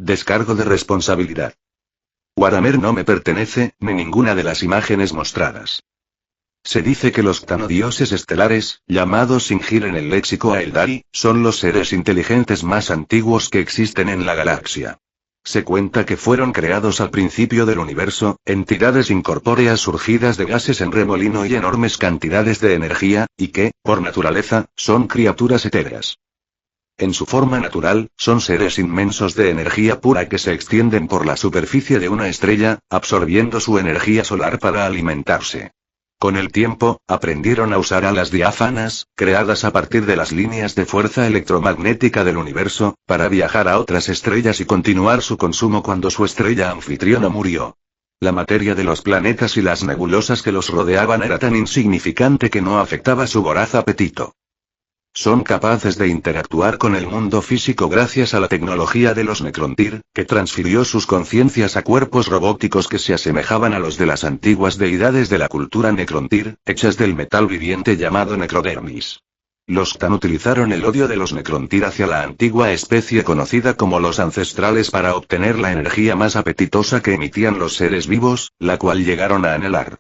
descargo de responsabilidad. Waramer no me pertenece, ni ninguna de las imágenes mostradas. Se dice que los Thanodioses estelares, llamados Singir en el léxico Aeldari, son los seres inteligentes más antiguos que existen en la galaxia. Se cuenta que fueron creados al principio del universo, entidades incorpóreas surgidas de gases en remolino y enormes cantidades de energía, y que, por naturaleza, son criaturas etéreas. En su forma natural, son seres inmensos de energía pura que se extienden por la superficie de una estrella, absorbiendo su energía solar para alimentarse. Con el tiempo, aprendieron a usar alas diáfanas, creadas a partir de las líneas de fuerza electromagnética del universo, para viajar a otras estrellas y continuar su consumo cuando su estrella anfitriona murió. La materia de los planetas y las nebulosas que los rodeaban era tan insignificante que no afectaba su voraz apetito. Son capaces de interactuar con el mundo físico gracias a la tecnología de los Necrontyr, que transfirió sus conciencias a cuerpos robóticos que se asemejaban a los de las antiguas deidades de la cultura Necrontyr, hechas del metal viviente llamado necrodermis. Los Ktan utilizaron el odio de los Necrontyr hacia la antigua especie conocida como los ancestrales para obtener la energía más apetitosa que emitían los seres vivos, la cual llegaron a anhelar.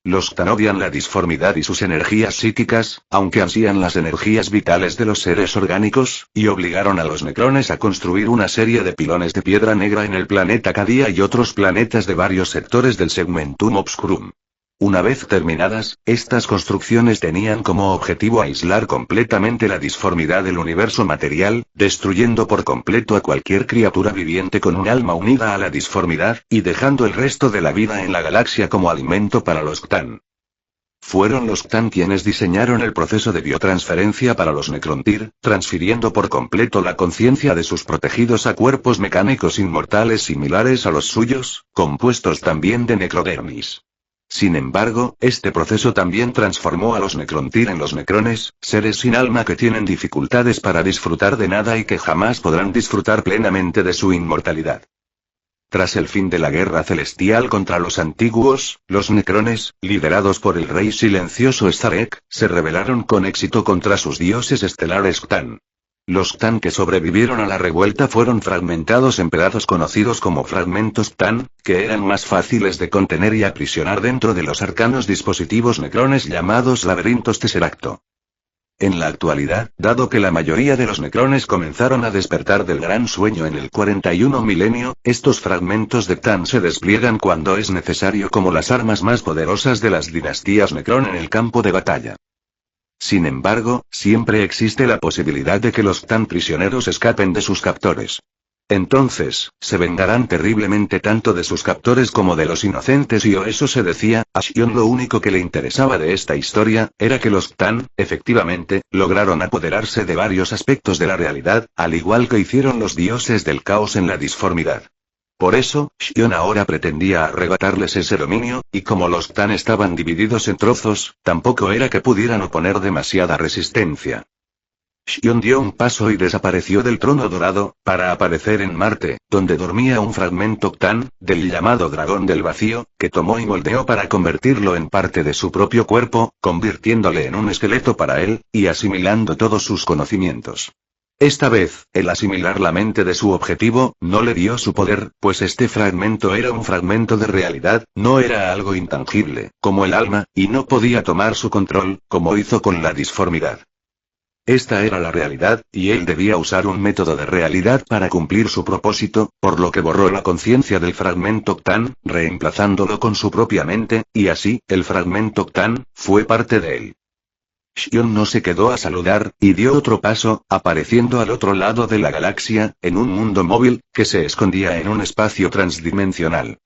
Los Ktan odian la disformidad y sus energías psíquicas, aunque ansían las energías vitales de los seres orgánicos, y obligaron a los Necrones a construir una serie de pilones de piedra negra en el planeta Cadia y otros planetas de varios sectores del Segmentum Obscurum. Una vez terminadas, estas construcciones tenían como objetivo aislar completamente la disformidad del universo material, destruyendo por completo a cualquier criatura viviente con un alma unida a la disformidad, y dejando el resto de la vida en la galaxia como alimento para los Ktan. Fueron los Ktan quienes diseñaron el proceso de biotransferencia para los Necrontyr, transfiriendo por completo la conciencia de sus protegidos a cuerpos mecánicos inmortales similares a los suyos, compuestos también de necrodermis. Sin embargo, este proceso también transformó a los Necrontyr en los Necrones, seres sin alma que tienen dificultades para disfrutar de nada y que jamás podrán disfrutar plenamente de su inmortalidad. Tras el fin de la guerra celestial contra los antiguos, los Necrones, liderados por el rey silencioso Starek, se rebelaron con éxito contra sus dioses estelares Ktan. Los Ktan que sobrevivieron a la revuelta fueron fragmentados en pedazos conocidos como fragmentos Ktan, que eran más fáciles de contener y aprisionar dentro de los arcanos dispositivos Necrones llamados laberintos Tesseracto. En la actualidad, dado que la mayoría de los Necrones comenzaron a despertar del gran sueño en el 41 milenio, estos fragmentos de Ktan se despliegan cuando es necesario como las armas más poderosas de las dinastías Necron en el campo de batalla. Sin embargo, siempre existe la posibilidad de que los Ktan prisioneros escapen de sus captores. Entonces, se vengarán terriblemente tanto de sus captores como de los inocentes y o eso se decía. A Xion lo único que le interesaba de esta historia, era que los Ktan, efectivamente, lograron apoderarse de varios aspectos de la realidad, al igual que hicieron los dioses del caos en la disformidad. Por eso, Xion ahora pretendía arrebatarles ese dominio, y como los Ktan estaban divididos en trozos, tampoco era que pudieran oponer demasiada resistencia. Xion dio un paso y desapareció del trono dorado, para aparecer en Marte, donde dormía un fragmento Ktan, del llamado dragón del vacío, que tomó y moldeó para convertirlo en parte de su propio cuerpo, convirtiéndole en un esqueleto para él, y asimilando todos sus conocimientos. Esta vez, el asimilar la mente de su objetivo, no le dio su poder, pues este fragmento era un fragmento de realidad, no era algo intangible, como el alma, y no podía tomar su control, como hizo con la disformidad. Esta era la realidad, y él debía usar un método de realidad para cumplir su propósito, por lo que borró la conciencia del fragmento Ktan, reemplazándolo con su propia mente, y así, el fragmento Ktan, fue parte de él. Xion no se quedó a saludar, y dio otro paso, apareciendo al otro lado de la galaxia, en un mundo móvil, que se escondía en un espacio transdimensional.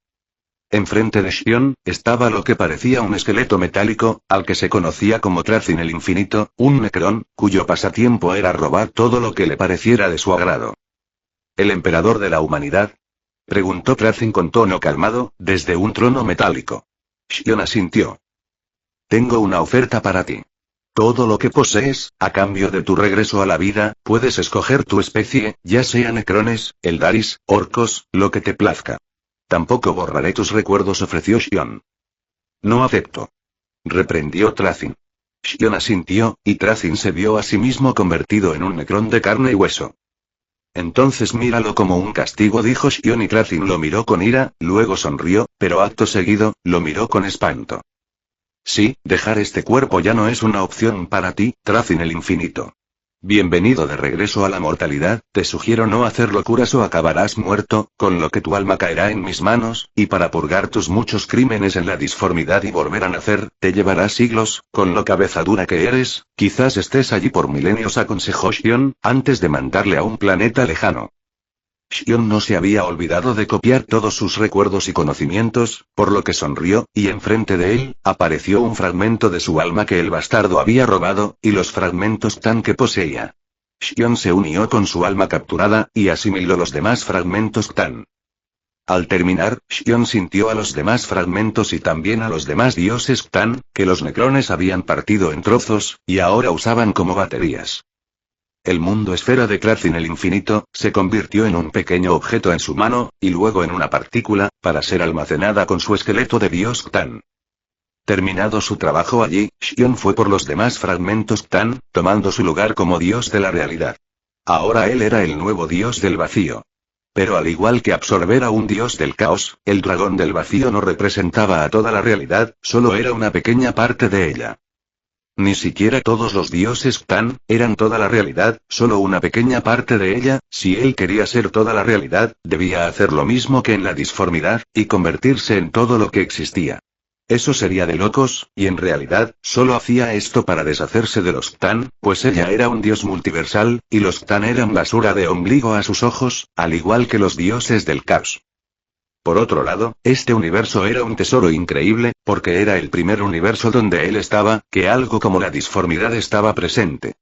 Enfrente de Xion, estaba lo que parecía un esqueleto metálico, al que se conocía como Trazyn el Infinito, un Necron, cuyo pasatiempo era robar todo lo que le pareciera de su agrado. ¿El emperador de la humanidad?, preguntó Trazyn con tono calmado, desde un trono metálico. Xion asintió. Tengo una oferta para ti. Todo lo que posees, a cambio de tu regreso a la vida, puedes escoger tu especie, ya sea Necrones, Eldaris, orcos, lo que te plazca. Tampoco borraré tus recuerdos, ofreció Xion. No acepto. Reprendió Trazyn. Xion asintió, y Trazyn se vio a sí mismo convertido en un Necron de carne y hueso. Entonces míralo como un castigo, dijo Xion, y Krazin lo miró con ira, luego sonrió, pero acto seguido, lo miró con espanto. Sí, dejar este cuerpo ya no es una opción para ti, Krazin el Infinito. Bienvenido de regreso a la mortalidad, te sugiero no hacer locuras o acabarás muerto, con lo que tu alma caerá en mis manos, y para purgar tus muchos crímenes en la disformidad y volver a nacer, te llevará siglos, con lo cabeza dura que eres, quizás estés allí por milenios, aconsejó Xion, antes de mandarle a un planeta lejano. Xion no se había olvidado de copiar todos sus recuerdos y conocimientos, por lo que sonrió, y enfrente de él, apareció un fragmento de su alma que el bastardo había robado, y los fragmentos Tan que poseía. Xion se unió con su alma capturada, y asimiló los demás fragmentos Tan. Al terminar, Xion sintió a los demás fragmentos y también a los demás dioses Tan, que los necrones habían partido en trozos, y ahora usaban como baterías. El mundo esfera de Krazin el Infinito, se convirtió en un pequeño objeto en su mano, y luego en una partícula, para ser almacenada con su esqueleto de dios Tan. Terminado su trabajo allí, Xion fue por los demás fragmentos Tan, tomando su lugar como dios de la realidad. Ahora él era el nuevo dios del vacío. Pero al igual que absorber a un dios del caos, el dragón del vacío no representaba a toda la realidad, solo era una pequeña parte de ella. Ni siquiera todos los dioses Tan eran toda la realidad, solo una pequeña parte de ella. Si él quería ser toda la realidad, debía hacer lo mismo que en la disformidad, y convertirse en todo lo que existía. Eso sería de locos, y en realidad, solo hacía esto para deshacerse de los Tan, pues ella era un dios multiversal, y los Tan eran basura de ombligo a sus ojos, al igual que los dioses del caos. Por otro lado, este universo era un tesoro increíble, porque era el primer universo donde él estaba, que algo como la disformidad estaba presente.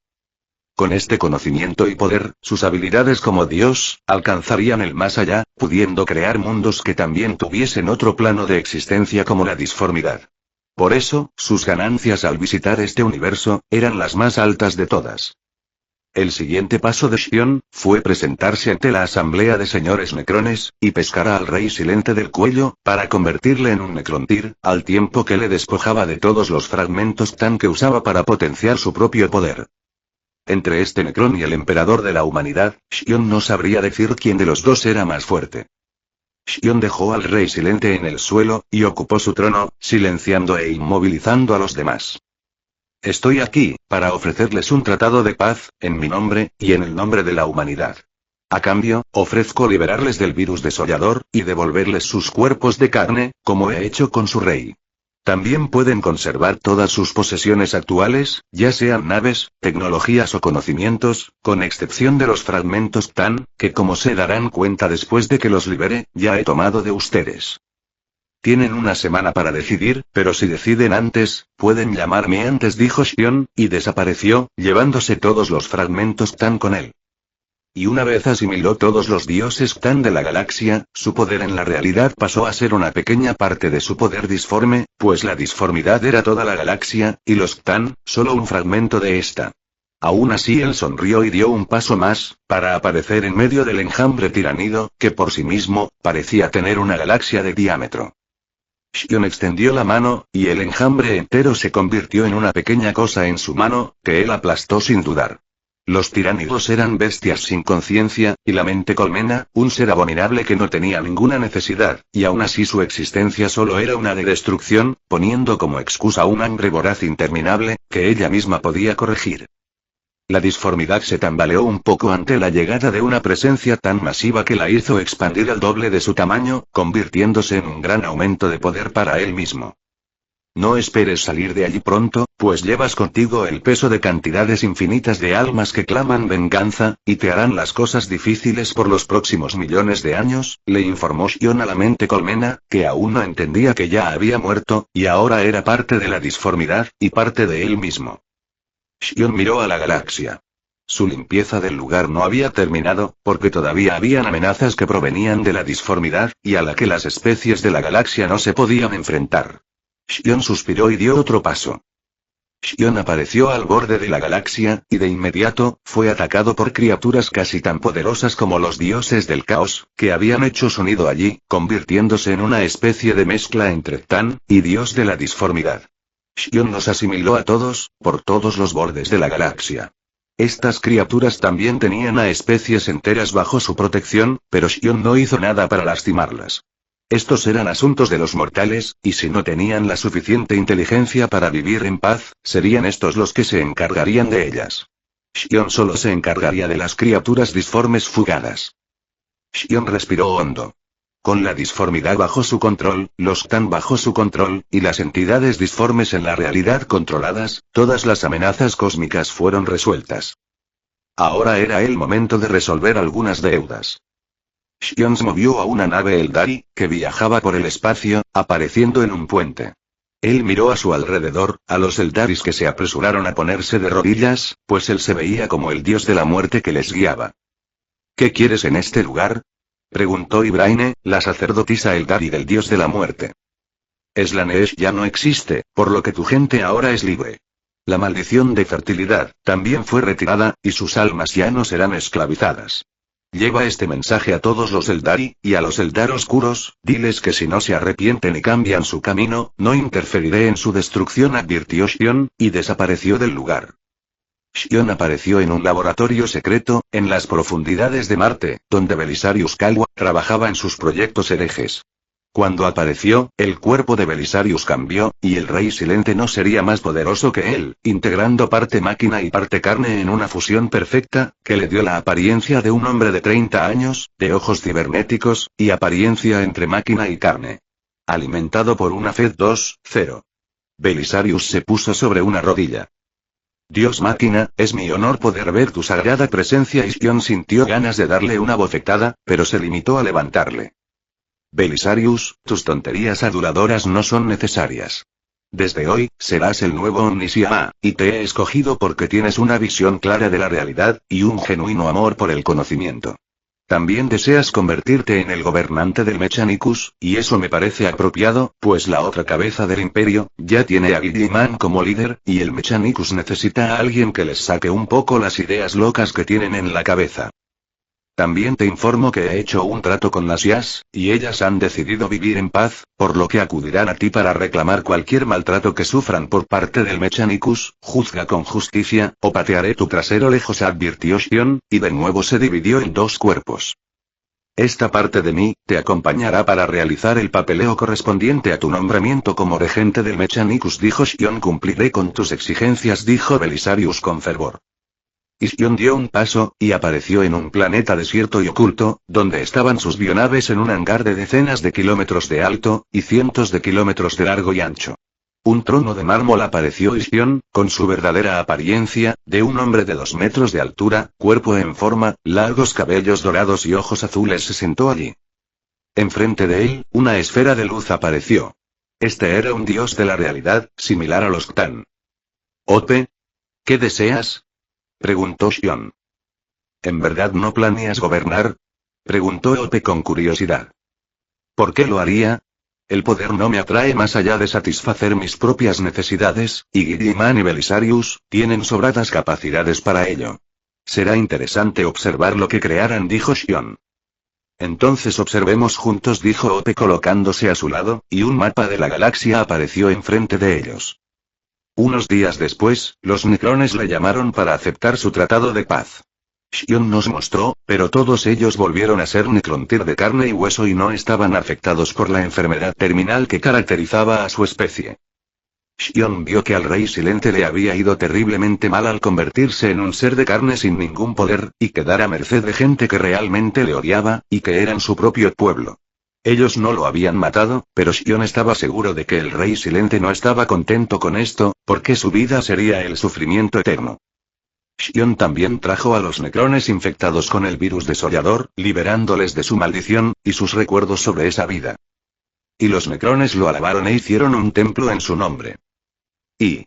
Con este conocimiento y poder, sus habilidades como Dios, alcanzarían el más allá, pudiendo crear mundos que también tuviesen otro plano de existencia como la disformidad. Por eso, sus ganancias al visitar este universo, eran las más altas de todas. El siguiente paso de Xion, fue presentarse ante la asamblea de señores necrones, y pescar al rey silente del cuello, para convertirle en un necrontir, al tiempo que le despojaba de todos los fragmentos Tan que usaba para potenciar su propio poder. Entre este necrón y el emperador de la humanidad, Xion no sabría decir quién de los dos era más fuerte. Xion dejó al rey silente en el suelo, y ocupó su trono, silenciando e inmovilizando a los demás. Estoy aquí, para ofrecerles un tratado de paz, en mi nombre, y en el nombre de la humanidad. A cambio, ofrezco liberarles del virus desollador, y devolverles sus cuerpos de carne, como he hecho con su rey. También pueden conservar todas sus posesiones actuales, ya sean naves, tecnologías o conocimientos, con excepción de los fragmentos Tan, que como se darán cuenta después de que los libere, ya he tomado de ustedes. Tienen una semana para decidir, pero si deciden antes, pueden llamarme antes, dijo Xion, y desapareció, llevándose todos los fragmentos Tan con él. Y una vez asimiló todos los dioses Tan de la galaxia, su poder en la realidad pasó a ser una pequeña parte de su poder disforme, pues la disformidad era toda la galaxia, y los Tan, solo un fragmento de esta. Aún así él sonrió y dio un paso más, para aparecer en medio del enjambre tiranido, que por sí mismo, parecía tener una galaxia de diámetro. Xion extendió la mano, y el enjambre entero se convirtió en una pequeña cosa en su mano, que él aplastó sin dudar. Los tiránidos eran bestias sin conciencia, y la mente colmena, un ser abominable que no tenía ninguna necesidad, y aún así su existencia solo era una de destrucción, poniendo como excusa un hambre voraz interminable, que ella misma podía corregir. La disformidad se tambaleó un poco ante la llegada de una presencia tan masiva que la hizo expandir al doble de su tamaño, convirtiéndose en un gran aumento de poder para él mismo. No esperes salir de allí pronto, pues llevas contigo el peso de cantidades infinitas de almas que claman venganza, y te harán las cosas difíciles por los próximos millones de años, le informó Xion a la mente colmena, que aún no entendía que ya había muerto, y ahora era parte de la disformidad, y parte de él mismo. Xion miró a la galaxia. Su limpieza del lugar no había terminado, porque todavía habían amenazas que provenían de la disformidad, y a la que las especies de la galaxia no se podían enfrentar. Xion suspiró y dio otro paso. Xion apareció al borde de la galaxia, y de inmediato, fue atacado por criaturas casi tan poderosas como los dioses del caos, que habían hecho su nido allí, convirtiéndose en una especie de mezcla entre Tan y dios de la disformidad. Xion los asimiló a todos, por todos los bordes de la galaxia. Estas criaturas también tenían a especies enteras bajo su protección, pero Xion no hizo nada para lastimarlas. Estos eran asuntos de los mortales, y si no tenían la suficiente inteligencia para vivir en paz, serían estos los que se encargarían de ellas. Xion solo se encargaría de las criaturas disformes fugadas. Xion respiró hondo. Con la disformidad bajo su control, los Ktan bajo su control, y las entidades disformes en la realidad controladas, todas las amenazas cósmicas fueron resueltas. Ahora era el momento de resolver algunas deudas. Xion se movió a una nave Eldari, que viajaba por el espacio, apareciendo en un puente. Él miró a su alrededor, a los Eldaris que se apresuraron a ponerse de rodillas, pues él se veía como el dios de la muerte que les guiaba. ¿Qué quieres en este lugar?, preguntó Ibraine, la sacerdotisa Eldari del dios de la muerte. Slanesh ya no existe, por lo que tu gente ahora es libre. La maldición de fertilidad también fue retirada, y sus almas ya no serán esclavizadas. Lleva este mensaje a todos los Eldari, y a los Eldar oscuros, diles que si no se arrepienten y cambian su camino, no interferiré en su destrucción, advirtió Xion, y desapareció del lugar. Xion apareció en un laboratorio secreto, en las profundidades de Marte, donde Belisarius Calwa trabajaba en sus proyectos herejes. Cuando apareció, el cuerpo de Belisarius cambió, y el Rey Silente no sería más poderoso que él, integrando parte máquina y parte carne en una fusión perfecta, que le dio la apariencia de un hombre de 30 años, de ojos cibernéticos, y apariencia entre máquina y carne. Alimentado por una Fed 2.0. Belisarius se puso sobre una rodilla. Dios máquina, es mi honor poder ver tu sagrada presencia. Y Xion sintió ganas de darle una bofetada, pero se limitó a levantarle. Belisarius, tus tonterías aduladoras no son necesarias. Desde hoy, serás el nuevo Omnisciama, y te he escogido porque tienes una visión clara de la realidad, y un genuino amor por el conocimiento. También deseas convertirte en el gobernante del Mechanicus, y eso me parece apropiado, pues la otra cabeza del imperio, ya tiene a Guilliman como líder, y el Mechanicus necesita a alguien que les saque un poco las ideas locas que tienen en la cabeza. También te informo que he hecho un trato con las IAS, y ellas han decidido vivir en paz, por lo que acudirán a ti para reclamar cualquier maltrato que sufran por parte del Mechanicus. Juzga con justicia, o patearé tu trasero lejos, advirtió Xion, y de nuevo se dividió en dos cuerpos. Esta parte de mí, te acompañará para realizar el papeleo correspondiente a tu nombramiento como regente del Mechanicus, dijo Xion. Cumpliré con tus exigencias, dijo Belisarius con fervor. Xion dio un paso, y apareció en un planeta desierto y oculto, donde estaban sus bionaves en un hangar de decenas de kilómetros de alto, y cientos de kilómetros de largo y ancho. Un trono de mármol apareció y Xion, con su verdadera apariencia, de un hombre de 2 metros de altura, cuerpo en forma, largos cabellos dorados y ojos azules, se sentó allí. Enfrente de él, una esfera de luz apareció. Este era un dios de la realidad, similar a los Ktan. «Ope, ¿qué deseas?», preguntó Xion. «¿En verdad no planeas gobernar?», preguntó Ope con curiosidad. «¿Por qué lo haría? El poder no me atrae más allá de satisfacer mis propias necesidades, y Guilliman y Belisarius tienen sobradas capacidades para ello. Será interesante observar lo que crearán», dijo Xion. «Entonces observemos juntos», dijo Ope colocándose a su lado, y un mapa de la galaxia apareció enfrente de ellos. Unos días después, los Necrones le llamaron para aceptar su tratado de paz. Xion nos mostró, pero todos ellos volvieron a ser Necrontyr de carne y hueso y no estaban afectados por la enfermedad terminal que caracterizaba a su especie. Xion vio que al Rey Silente le había ido terriblemente mal al convertirse en un ser de carne sin ningún poder, y quedar a merced de gente que realmente le odiaba, y que eran su propio pueblo. Ellos no lo habían matado, pero Xion estaba seguro de que el Rey Silente no estaba contento con esto, porque su vida sería el sufrimiento eterno. Xion también trajo a los Necrones infectados con el virus desollador, liberándoles de su maldición, y sus recuerdos sobre esa vida. Y los Necrones lo alabaron e hicieron un templo en su nombre. Y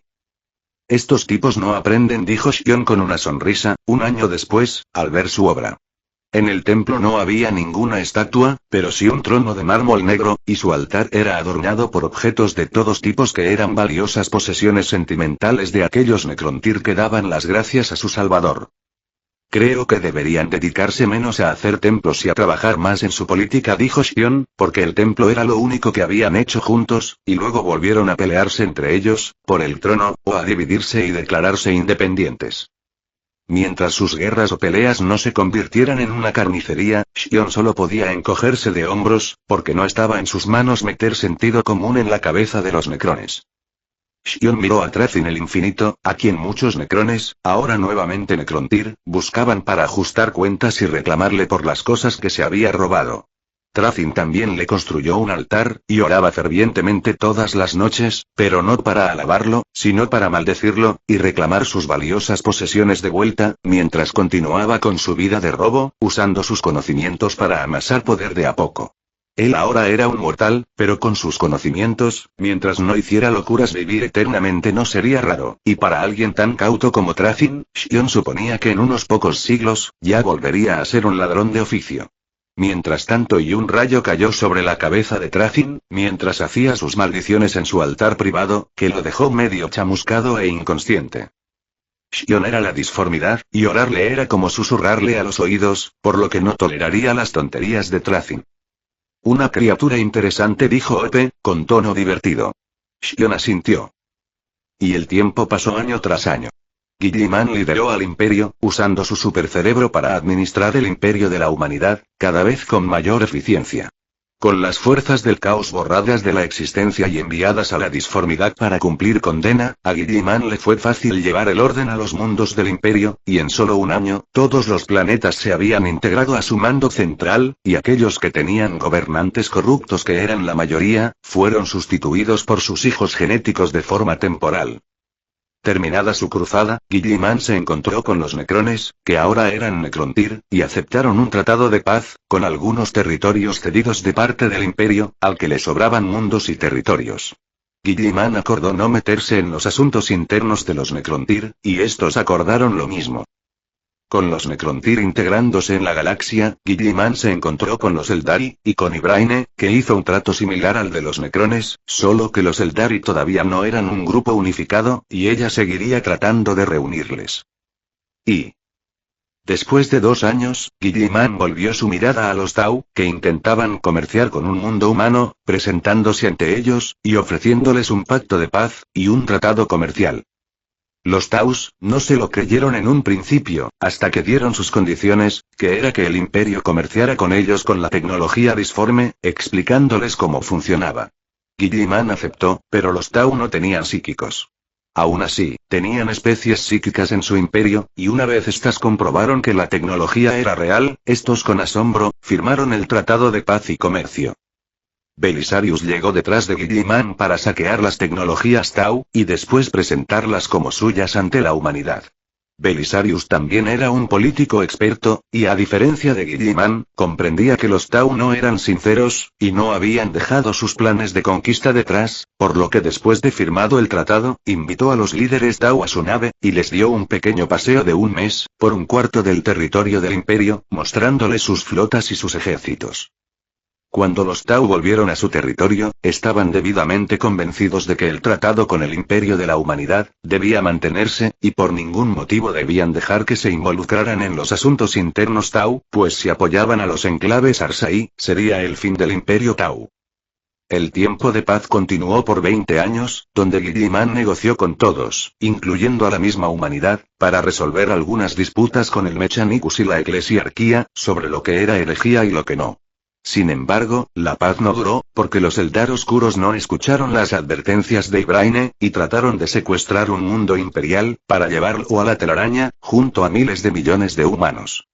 estos tipos no aprenden, dijo Xion con una sonrisa, un año después, al ver su obra. En el templo no había ninguna estatua, pero sí un trono de mármol negro, y su altar era adornado por objetos de todos tipos que eran valiosas posesiones sentimentales de aquellos Necrontyr que daban las gracias a su salvador. Creo que deberían dedicarse menos a hacer templos y a trabajar más en su política, dijo Xion, porque el templo era lo único que habían hecho juntos, y luego volvieron a pelearse entre ellos, por el trono, o a dividirse y declararse independientes. Mientras sus guerras o peleas no se convirtieran en una carnicería, Xion solo podía encogerse de hombros, porque no estaba en sus manos meter sentido común en la cabeza de los necrones. Xion miró a Trazin el Infinito, a quien muchos necrones, ahora nuevamente Necrontyr, buscaban para ajustar cuentas y reclamarle por las cosas que se había robado. Trazin también le construyó un altar, y oraba fervientemente todas las noches, pero no para alabarlo, sino para maldecirlo, y reclamar sus valiosas posesiones de vuelta, mientras continuaba con su vida de robo, usando sus conocimientos para amasar poder de a poco. Él ahora era un mortal, pero con sus conocimientos, mientras no hiciera locuras vivir eternamente no sería raro, y para alguien tan cauto como Trazin, Xion suponía que en unos pocos siglos, ya volvería a ser un ladrón de oficio. Mientras tanto y un rayo cayó sobre la cabeza de Trazin, mientras hacía sus maldiciones en su altar privado, que lo dejó medio chamuscado e inconsciente. Xion era la disformidad, y orarle era como susurrarle a los oídos, por lo que no toleraría las tonterías de Trazin. Una criatura interesante, dijo Epe, con tono divertido. Xion asintió. Y el tiempo pasó año tras año. Guilliman lideró al imperio, usando su supercerebro para administrar el imperio de la humanidad, cada vez con mayor eficiencia. Con las fuerzas del caos borradas de la existencia y enviadas a la disformidad para cumplir condena, a Guilliman le fue fácil llevar el orden a los mundos del imperio, y en solo un año, todos los planetas se habían integrado a su mando central, y aquellos que tenían gobernantes corruptos, que eran la mayoría, fueron sustituidos por sus hijos genéticos de forma temporal. Terminada su cruzada, Guilliman se encontró con los necrones, que ahora eran Necrontyr, y aceptaron un tratado de paz, con algunos territorios cedidos de parte del imperio, al que le sobraban mundos y territorios. Guilliman acordó no meterse en los asuntos internos de los Necrontyr, y estos acordaron lo mismo. Con los Necrontyr integrándose en la galaxia, Guilliman se encontró con los Eldari, y con Ybraine, que hizo un trato similar al de los necrones, solo que los Eldari todavía no eran un grupo unificado, y ella seguiría tratando de reunirles. Y después de 2 años, Guilliman volvió su mirada a los Tau, que intentaban comerciar con un mundo humano, presentándose ante ellos, y ofreciéndoles un pacto de paz, y un tratado comercial. Los Taus, no se lo creyeron en un principio, hasta que dieron sus condiciones, que era que el imperio comerciara con ellos con la tecnología disforme, explicándoles cómo funcionaba. Guilliman aceptó, pero los Tau no tenían psíquicos. Aún así, tenían especies psíquicas en su imperio, y una vez estas comprobaron que la tecnología era real, estos con asombro, firmaron el Tratado de Paz y Comercio. Belisarius llegó detrás de Guilliman para saquear las tecnologías Tau, y después presentarlas como suyas ante la humanidad. Belisarius también era un político experto, y a diferencia de Guilliman, comprendía que los Tau no eran sinceros, y no habían dejado sus planes de conquista detrás, por lo que después de firmado el tratado, invitó a los líderes Tau a su nave, y les dio un pequeño paseo de 1 mes, por un cuarto del territorio del imperio, mostrándoles sus flotas y sus ejércitos. Cuando los Tau volvieron a su territorio, estaban debidamente convencidos de que el tratado con el imperio de la humanidad debía mantenerse, y por ningún motivo debían dejar que se involucraran en los asuntos internos Tau, pues si apoyaban a los enclaves Arsai, sería el fin del imperio Tau. El tiempo de paz continuó por 20 años, donde Guilliman negoció con todos, incluyendo a la misma humanidad, para resolver algunas disputas con el Mechanicus y la Eclesiarquía, sobre lo que era herejía y lo que no. Sin embargo, la paz no duró, porque los Eldar Oscuros no escucharon las advertencias de Ybraine, y trataron de secuestrar un mundo imperial, para llevarlo a la telaraña, junto a miles de millones de humanos.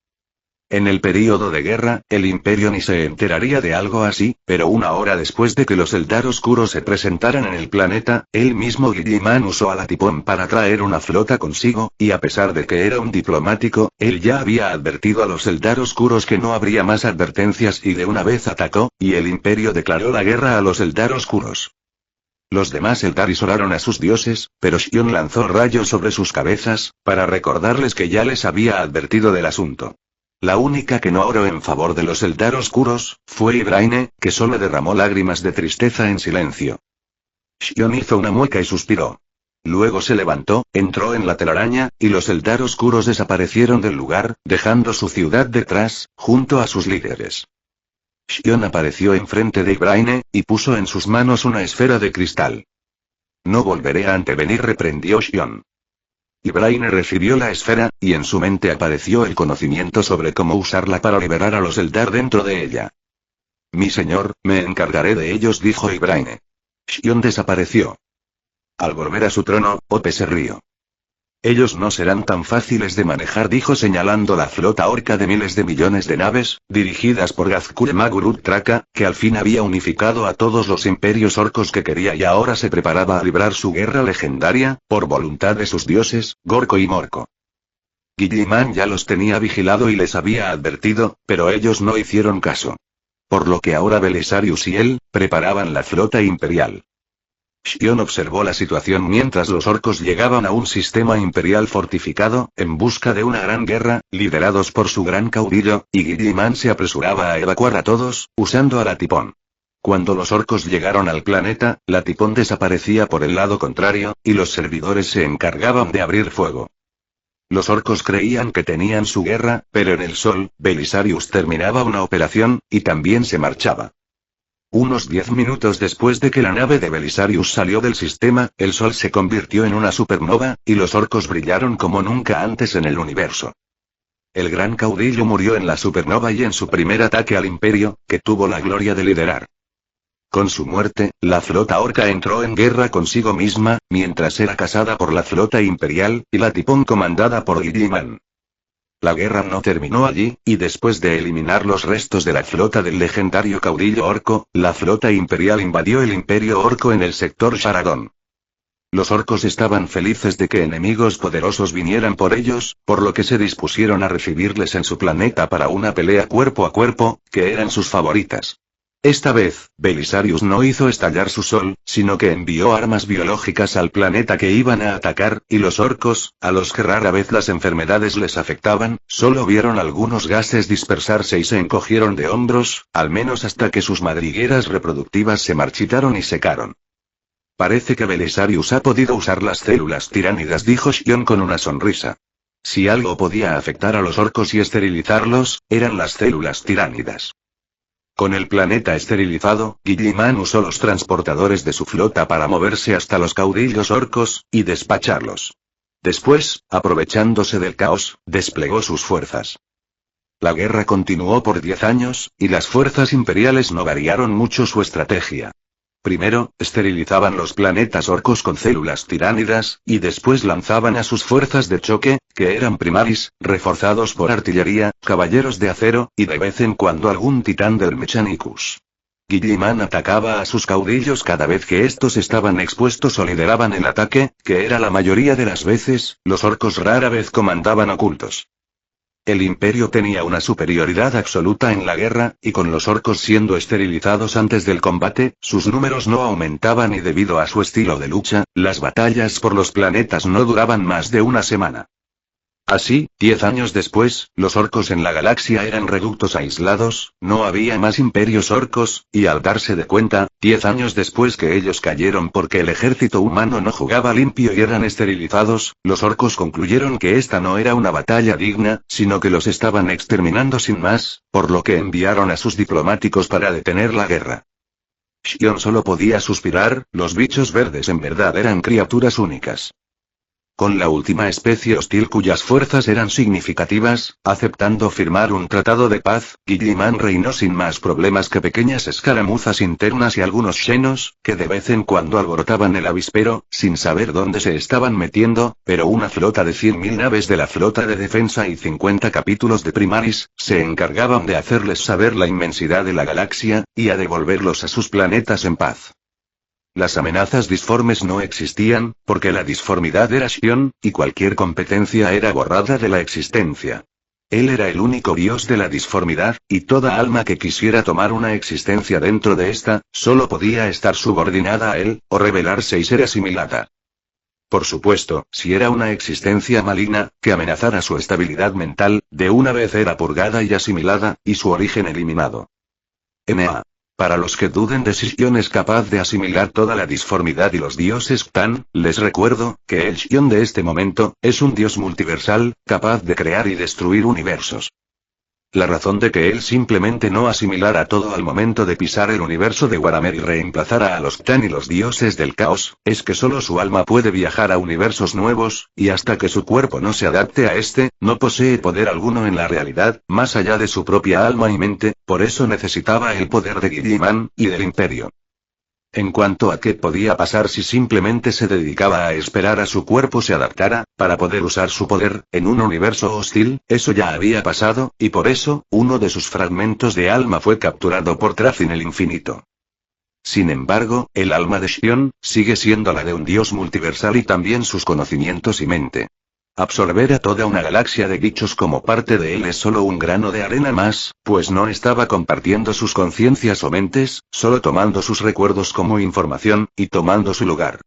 En el período de guerra, el imperio ni se enteraría de algo así, pero 1 hora después de que los Eldar Oscuros se presentaran en el planeta, él mismo Guilliman usó a la Tipón para traer una flota consigo, y a pesar de que era un diplomático, él ya había advertido a los Eldar Oscuros que no habría más advertencias y de una vez atacó, y el imperio declaró la guerra a los Eldar Oscuros. Los demás Eldaris oraron a sus dioses, pero Xion lanzó rayos sobre sus cabezas, para recordarles que ya les había advertido del asunto. La única que no oró en favor de los Eldar Oscuros, fue Ybraine, que solo derramó lágrimas de tristeza en silencio. Xion hizo una mueca y suspiró. Luego se levantó, entró en la telaraña, y los Eldar Oscuros desaparecieron del lugar, dejando su ciudad detrás, junto a sus líderes. Xion apareció enfrente de Ybraine, y puso en sus manos una esfera de cristal. No volveré a antevenir, reprendió Xion. Braine recibió la esfera, y en su mente apareció el conocimiento sobre cómo usarla para liberar a los Eldar dentro de ella. Mi señor, me encargaré de ellos, dijo Braine. Xion desapareció. Al volver a su trono, Ope se rió. Ellos no serán tan fáciles de manejar, dijo señalando la flota orca de miles de millones de naves, dirigidas por Gazkul Magurut Traka, que al fin había unificado a todos los imperios orcos que quería y ahora se preparaba a librar su guerra legendaria, por voluntad de sus dioses, Gorko y Morko. Guilliman ya los tenía vigilado y les había advertido, pero ellos no hicieron caso. Por lo que ahora Belisarius y él, preparaban la flota imperial. Xion observó la situación mientras los orcos llegaban a un sistema imperial fortificado, en busca de una gran guerra, liderados por su gran caudillo, y Guilliman se apresuraba a evacuar a todos, usando a la Tipón. Cuando los orcos llegaron al planeta, la Tipón desaparecía por el lado contrario, y los servidores se encargaban de abrir fuego. Los orcos creían que tenían su guerra, pero en el sol, Belisarius terminaba una operación, y también se marchaba. Unos 10 minutos después de que la nave de Belisarius salió del sistema, el sol se convirtió en una supernova, y los orcos brillaron como nunca antes en el universo. El gran caudillo murió en la supernova y en su primer ataque al imperio, que tuvo la gloria de liderar. Con su muerte, la flota orca entró en guerra consigo misma, mientras era casada por la flota imperial, y la Tipón comandada por Guilliman. La guerra no terminó allí, y después de eliminar los restos de la flota del legendario caudillo orco, la flota imperial invadió el imperio orco en el sector Sharagon. Los orcos estaban felices de que enemigos poderosos vinieran por ellos, por lo que se dispusieron a recibirles en su planeta para una pelea cuerpo a cuerpo, que eran sus favoritas. Esta vez, Belisarius no hizo estallar su sol, sino que envió armas biológicas al planeta que iban a atacar, y los orcos, a los que rara vez las enfermedades les afectaban, solo vieron algunos gases dispersarse y se encogieron de hombros, al menos hasta que sus madrigueras reproductivas se marchitaron y secaron. Parece que Belisarius ha podido usar las células tiránidas, dijo Xion con una sonrisa. Si algo podía afectar a los orcos y esterilizarlos, eran las células tiránidas. Con el planeta esterilizado, Guilliman usó los transportadores de su flota para moverse hasta los caudillos orcos, y despacharlos. Después, aprovechándose del caos, desplegó sus fuerzas. La guerra continuó por 10 años, y las fuerzas imperiales no variaron mucho su estrategia. Primero, esterilizaban los planetas orcos con células tiránidas, y después lanzaban a sus fuerzas de choque, que eran primaris, reforzados por artillería, caballeros de acero, y de vez en cuando algún titán del Mechanicus. Guilliman atacaba a sus caudillos cada vez que estos estaban expuestos o lideraban el ataque, que era la mayoría de las veces, los orcos rara vez comandaban ocultos. El imperio tenía una superioridad absoluta en la guerra, y con los orcos siendo esterilizados antes del combate, sus números no aumentaban y debido a su estilo de lucha, las batallas por los planetas no duraban más de una semana. Así, 10 años después, los orcos en la galaxia eran reductos aislados, no había más imperios orcos, y al darse de cuenta, 10 años después que ellos cayeron porque el ejército humano no jugaba limpio y eran esterilizados, los orcos concluyeron que esta no era una batalla digna, sino que los estaban exterminando sin más, por lo que enviaron a sus diplomáticos para detener la guerra. Xion solo podía suspirar, los bichos verdes en verdad eran criaturas únicas. Con la última especie hostil cuyas fuerzas eran significativas, aceptando firmar un tratado de paz, Guilliman reinó sin más problemas que pequeñas escaramuzas internas y algunos xenos, que de vez en cuando alborotaban el avispero, sin saber dónde se estaban metiendo, pero una flota de 100.000 naves de la flota de defensa y 50 capítulos de Primaris, se encargaban de hacerles saber la inmensidad de la galaxia, y a devolverlos a sus planetas en paz. Las amenazas disformes no existían, porque la disformidad era Xion, y cualquier competencia era borrada de la existencia. Él era el único dios de la disformidad, y toda alma que quisiera tomar una existencia dentro de esta, solo podía estar subordinada a él, o rebelarse y ser asimilada. Por supuesto, si era una existencia maligna, que amenazara su estabilidad mental, de una vez era purgada y asimilada, y su origen eliminado. M.A. Para los que duden de si Xion es capaz de asimilar toda la disformidad y los dioses Cthán, les recuerdo, que el Xion de este momento, es un dios multiversal, capaz de crear y destruir universos. La razón de que él simplemente no asimilara todo al momento de pisar el universo de Waramer y reemplazara a los Ktan y los dioses del caos, es que solo su alma puede viajar a universos nuevos, y hasta que su cuerpo no se adapte a este, no posee poder alguno en la realidad, más allá de su propia alma y mente, por eso necesitaba el poder de Guilliman, y del Imperio. En cuanto a qué podía pasar si simplemente se dedicaba a esperar a su cuerpo se adaptara, para poder usar su poder, en un universo hostil, eso ya había pasado, y por eso, uno de sus fragmentos de alma fue capturado por Trazin el Infinito. Sin embargo, el alma de Shion, sigue siendo la de un dios multiversal y también sus conocimientos y mente. Absorber a toda una galaxia de bichos como parte de él es solo un grano de arena más, pues no estaba compartiendo sus conciencias o mentes, solo tomando sus recuerdos como información, y tomando su lugar.